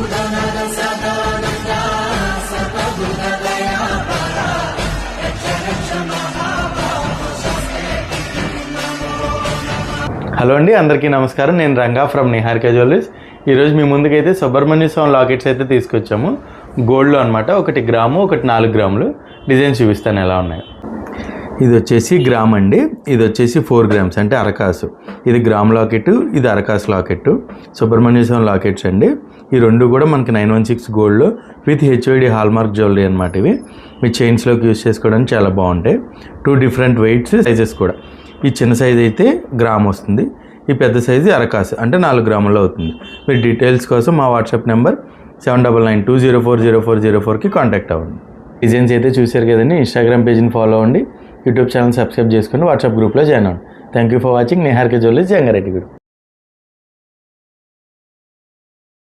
Hello అండి, అందరికీ నమస్కారం. నేను రంగా ఫ్రమ్ నిహారిక జ్యువెలర్స్. ఈరోజు మీ ముందుకైతే సుబ్రహ్మణ్య స్వామి లాకెట్స్ అయితే తీసుకొచ్చాము. గోల్డ్లో అనమాట. 1 గ్రాము, 4 గ్రాములు. డిజైన్ చూపిస్తాను ఎలా ఉన్నాయి. ఇది వచ్చేసి గ్రామ్ అండి. ఇది వచ్చేసి 4 గ్రామ్స్ అంటే అరకాసు. ఇది గ్రామ్ లాకెట్, ఇది అరకాసు లాకెట్. సుబ్రహ్మణ్య స్వామి లాకెట్స్ అండి. ఈ రెండు కూడా మనకి 916 gold with HOD hallmark jewellery అనమాట. ఇవి మీ చైన్స్లోకి యూజ్ చేసుకోవడానికి చాలా బాగుంటాయి. 2 డిఫరెంట్ వెయిట్స్, సైజెస్ కూడా. ఈ చిన్న సైజు అయితే గ్రామ్ వస్తుంది, ఈ పెద్ద సైజు అరకాసు అంటే 4 గ్రాముల్లో అవుతుంది. మీరు డీటెయిల్స్ కోసం మా వాట్సాప్ నెంబర్ 7992040404కి కాంటాక్ట్ అవ్వండి. డిజైన్స్ అయితే చూశారు కదండి. ఇన్స్టాగ్రామ్ పేజ్ని ఫాలో అవ్వండి, యూట్యూబ్ ఛానల్ సబ్స్క్రైబ్ చేసుకొని వాట్సాప్ గ్రూప్లో జాయిన్ అవ్వండి. Thank you for watching Niharika jewellers, Jangareddyguda.